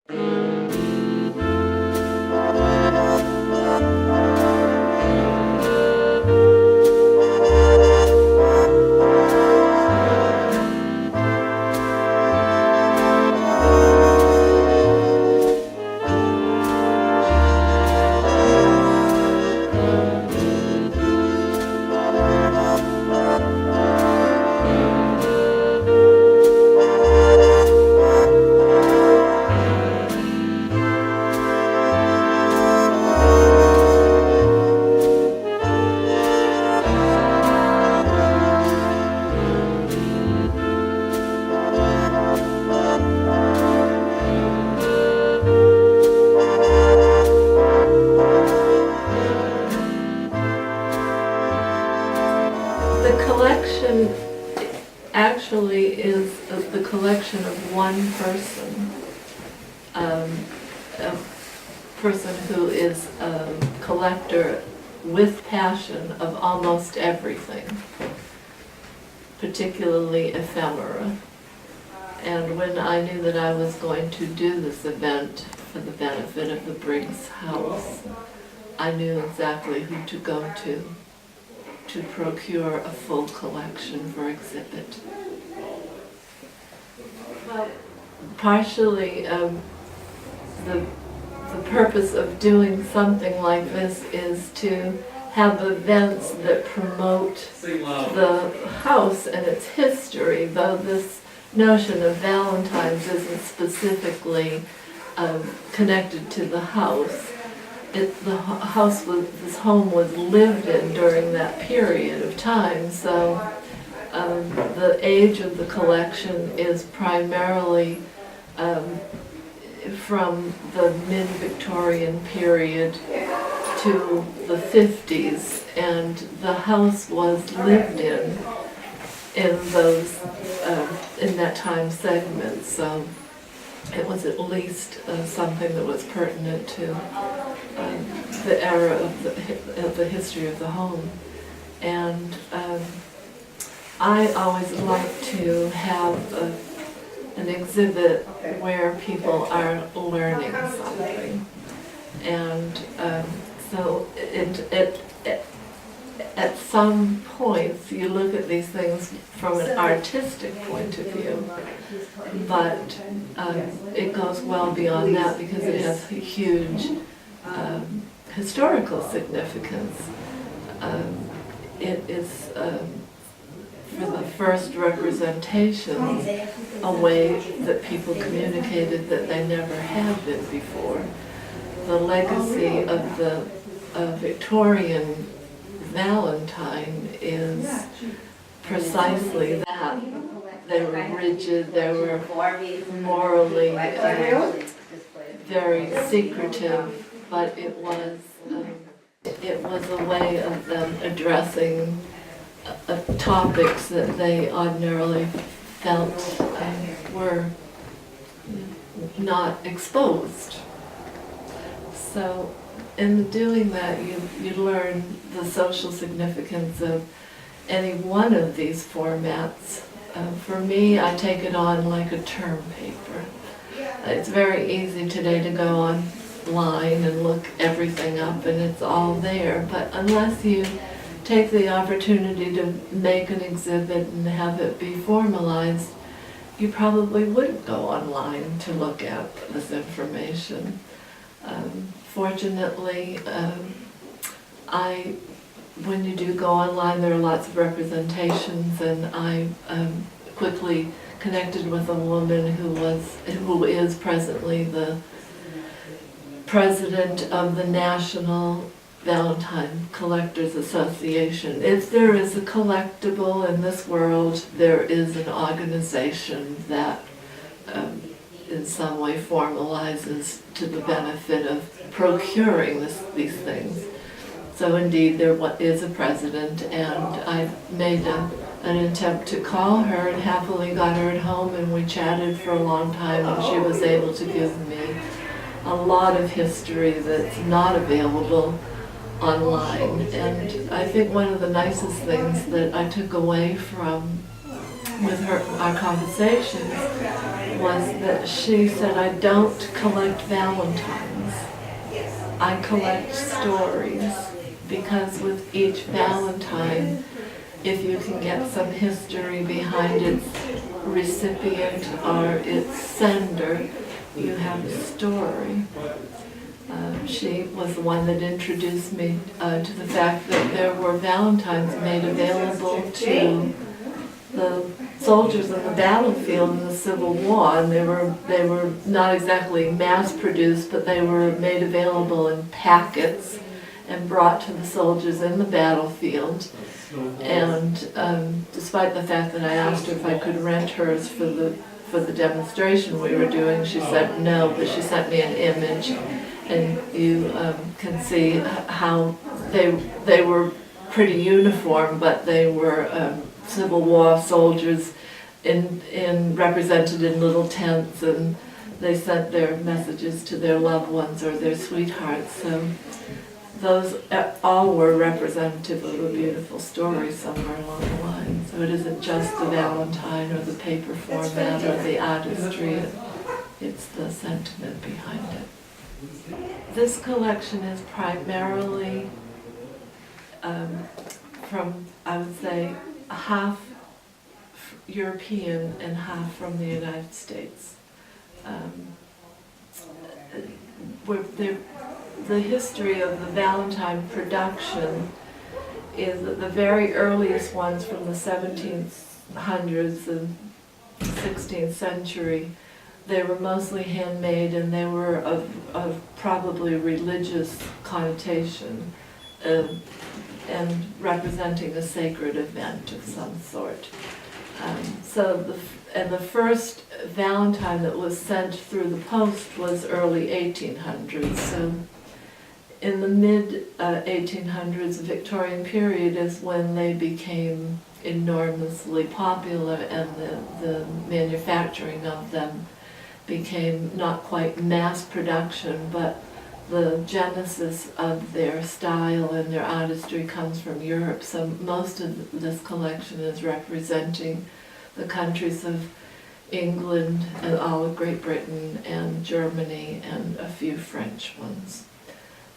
The collection actually is the collection of one person, a person who is a collector with passion of almost everything, particularly ephemera. And when I knew that I was going to do this event for the benefit of the Briggs house, I knew exactly who to go to procure a full collection for exhibit. Well, partially the purpose of doing something like this is to have events that promote the house and its history, though this notion of Valentines isn't specifically connected to the house. This home was lived in during that period of time, so the age of the collection is primarily from the mid-Victorian period to the 50s, and the house was lived in those in that time segment, so it was at least something that was pertinent to the era of the history of the home. And I always like to have an exhibit where people are learning something. And so at some points you look at these things from an artistic point of view, but it goes well beyond that because it has a huge historical significance. It is, for the first representations, a way that people communicated that they never had been before. The legacy of the Victorian Valentine is precisely that. They were rigid, they were morally very secretive, but it was a way of them addressing topics that they ordinarily felt were not exposed. So in doing that, you learn the social significance of any one of these formats. For me, I take it on like a term paper. It's very easy today to go online and look everything up and it's all there, but unless you take the opportunity to make an exhibit and have it be formalized, you probably wouldn't go online to look at this information. Fortunately, when you do go online, there are lots of representations, and I quickly connected with a woman who is presently the president of the National Valentine Collectors Association. If there is a collectible in this world, there is an organization that in some way formalizes to the benefit of procuring these things. So indeed there is a president, and I made an attempt to call her and happily got her at home, and we chatted for a long time, and she was able to give me a lot of history that's not available online. And I think one of the nicest things that I took away from with her, our conversations, was that she said, I don't collect Valentines, I collect stories, because with each Valentine, if you can get some history behind its recipient or its sender, you have a story. She was the one that introduced me to the fact that there were Valentines made available to the soldiers on the battlefield in the Civil War, and they were not exactly mass-produced, but they were made available in packets and brought to the soldiers in the battlefield. And despite the fact that I asked her if I could rent hers for the demonstration we were doing, she said no, but she sent me an image, and you can see how they were pretty uniform, but they were Civil War soldiers represented in little tents, and they sent their messages to their loved ones or their sweethearts. So those all were representative of a beautiful story somewhere along the line. So it isn't just the Valentine or the paper format or the artistry, it's the sentiment behind it. This collection is primarily from, I would say, half European and half from the United States. The history of the Valentine production is that the very earliest ones from the 1700s and 16th century, they were mostly handmade, and they were of probably religious connotation and representing a sacred event of some sort. The first Valentine that was sent through the post was early 1800s. So in the mid 1800s, the Victorian period, is when they became enormously popular, and the manufacturing of them became not quite mass production, but the genesis of their style and their artistry comes from Europe. So most of this collection is representing the countries of England and all of Great Britain and Germany and a few French ones.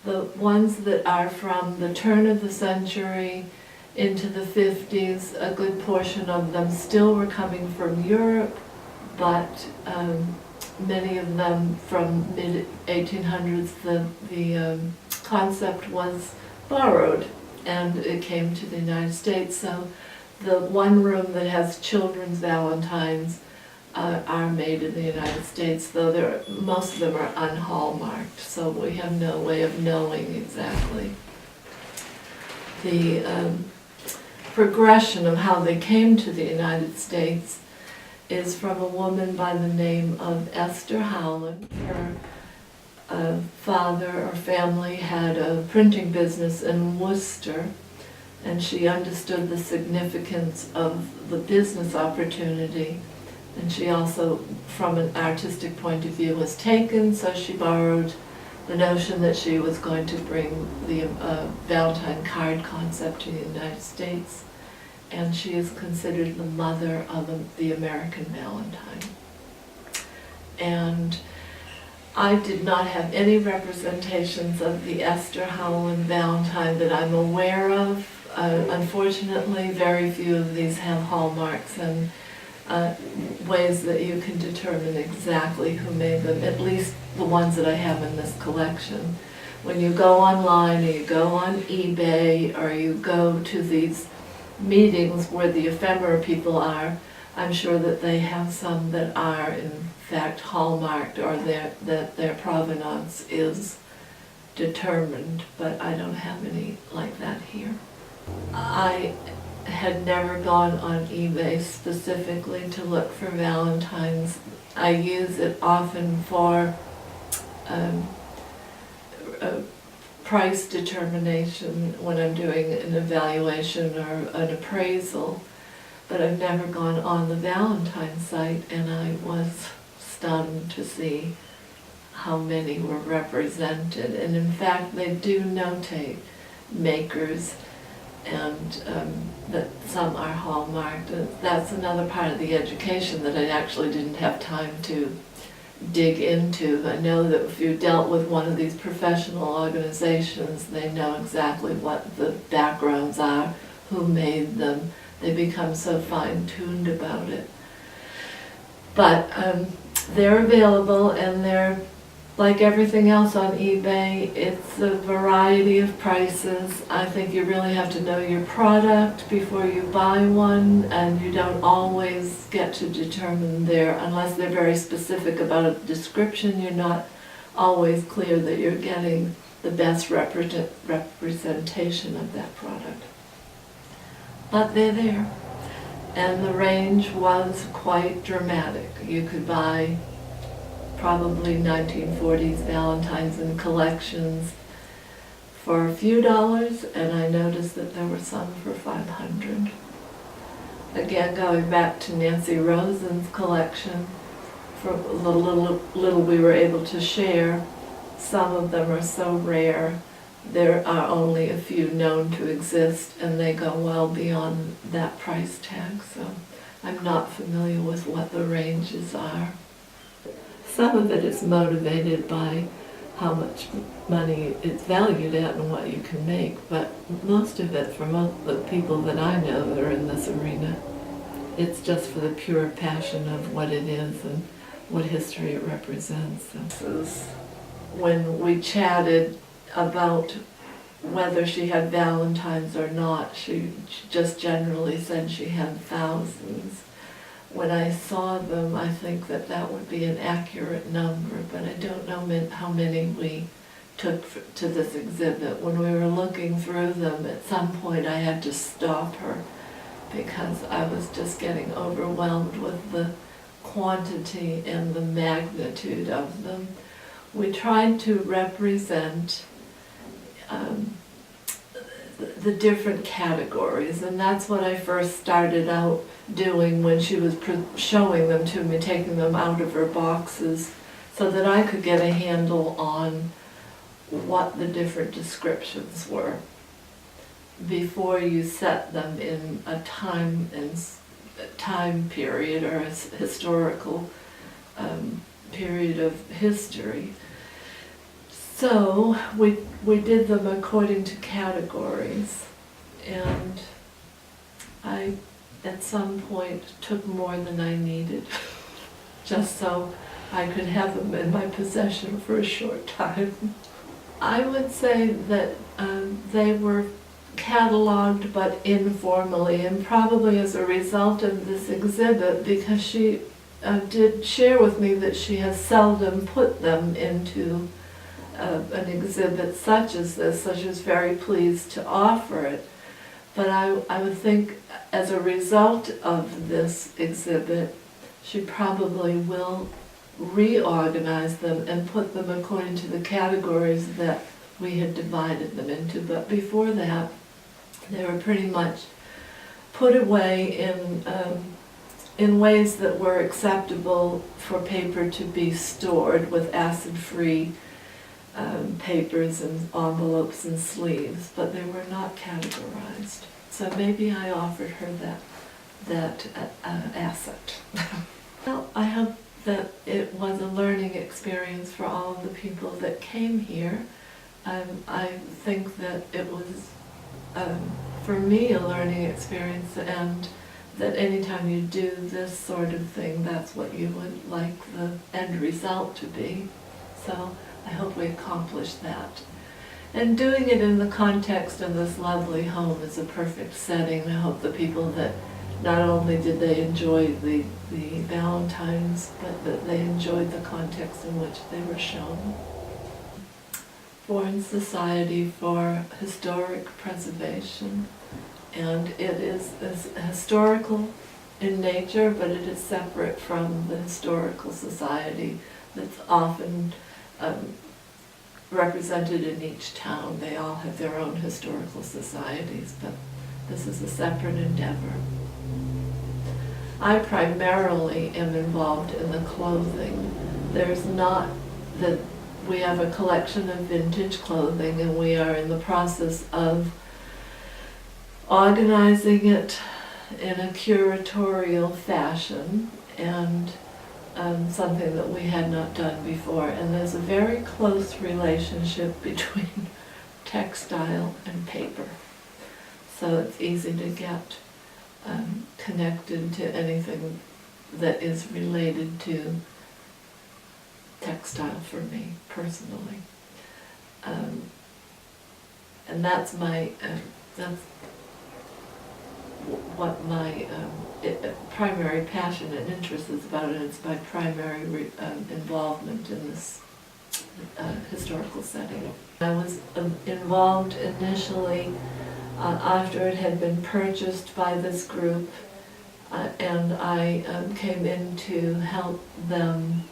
The ones that are from the turn of the century into the 50s, a good portion of them still were coming from Europe, but many of them from mid-1800s, the concept was borrowed and it came to the United States. So the one room that has children's Valentines are made in the United States, though most of them are unhallmarked, so we have no way of knowing exactly. The progression of how they came to the United States is from a woman by the name of Esther Howland. Her father or family had a printing business in Worcester, and she understood the significance of the business opportunity. And she also, from an artistic point of view, was taken, so she borrowed the notion that she was going to bring the Valentine card concept to the United States. And she is considered the mother of the American Valentine. And I did not have any representations of the Esther Howland Valentine that I'm aware of. Unfortunately, very few of these have hallmarks and ways that you can determine exactly who made them, at least the ones that I have in this collection. When you go online, or you go on eBay, or you go to these meetings where the ephemera people are, I'm sure that they have some that are in fact hallmarked, or that their provenance is determined, but I don't have any like that here. I had never gone on eBay specifically to look for Valentines. I use it often for price determination when I'm doing an evaluation or an appraisal, but I've never gone on the Valentine site, and I was stunned to see how many were represented. And in fact, they do notate makers and that some are hallmarked. And that's another part of the education that I actually didn't have time to dig into. I know that if you dealt with one of these professional organizations, they know exactly what the backgrounds are, who made them. They become so fine-tuned about it. But they're available, and they're like everything else on eBay. It's a variety of prices. I think you really have to know your product before you buy one, and you don't always get to determine unless they're very specific about a description, you're not always clear that you're getting the best representation of that product. But they're there. And the range was quite dramatic. You could buy probably 1940s Valentines in collections for a few dollars, and I noticed that there were some for $500. Again, going back to Nancy Rosen's collection, for the little we were able to share, some of them are so rare. There are only a few known to exist, and they go well beyond that price tag, so I'm not familiar with what the ranges are. Some of it is motivated by how much money it's valued at and what you can make, but most of it, for most of the people that I know that are in this arena, it's just for the pure passion of what it is and what history it represents. This is when we chatted about whether she had Valentines or not. She just generally said she had thousands. When I saw them, I think that that would be an accurate number, but I don't know how many we took to this exhibit. When we were looking through them, at some point I had to stop her because I was just getting overwhelmed with the quantity and the magnitude of them. We tried to represent the different categories, and that's what I first started out doing when she was showing them to me, taking them out of her boxes, so that I could get a handle on what the different descriptions were before you set them in a time period or a historical period of history. So we did them according to categories, and I at some point took more than I needed just so I could have them in my possession for a short time. I would say that they were cataloged but informally, and probably as a result of this exhibit, because she did share with me that she has seldom put them into an exhibit such as this, so she was very pleased to offer it. But I would think as a result of this exhibit, she probably will reorganize them and put them according to the categories that we had divided them into. But before that, they were pretty much put away in ways that were acceptable for paper to be stored, with acid-free papers and envelopes and sleeves, but they were not categorized. So maybe I offered her that asset. Well, I hope that it was a learning experience for all of the people that came here. I think that it was, for me, a learning experience, and that anytime you do this sort of thing, that's what you would like the end result to be. So I hope we accomplished that. And doing it in the context of this lovely home is a perfect setting. I hope the people that not only did they enjoy the Valentines, but that they enjoyed the context in which they were shown. Bourne Society for Historic Preservation, and it is historical in nature, but it is separate from the Historical Society that's often represented in each town. They all have their own historical societies, but this is a separate endeavor. I primarily am involved in the clothing. There's not that we have a collection of vintage clothing, and we are in the process of organizing it in a curatorial fashion, and something that we had not done before. And there's a very close relationship between textile and paper. So it's easy to get connected to anything that is related to textile for me personally. And that's my, that's what my primary passion and interest is about, and it's my primary involvement in this historical setting. I was involved initially after it had been purchased by this group, and I came in to help them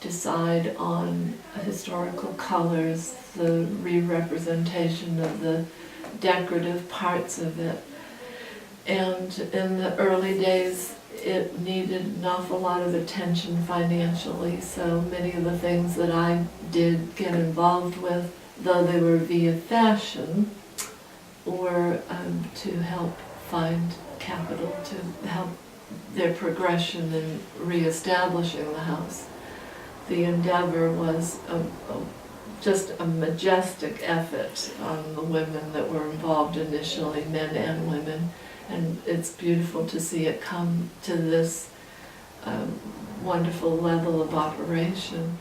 decide on historical colors, the re-representation of the decorative parts of it. And in the early days, it needed an awful lot of attention financially, so many of the things that I did get involved with, though they were via fashion, were to help find capital to help their progression in re-establishing the house. The endeavor was just a majestic effort on the women that were involved initially, men and women. And it's beautiful to see it come to this wonderful level of operation.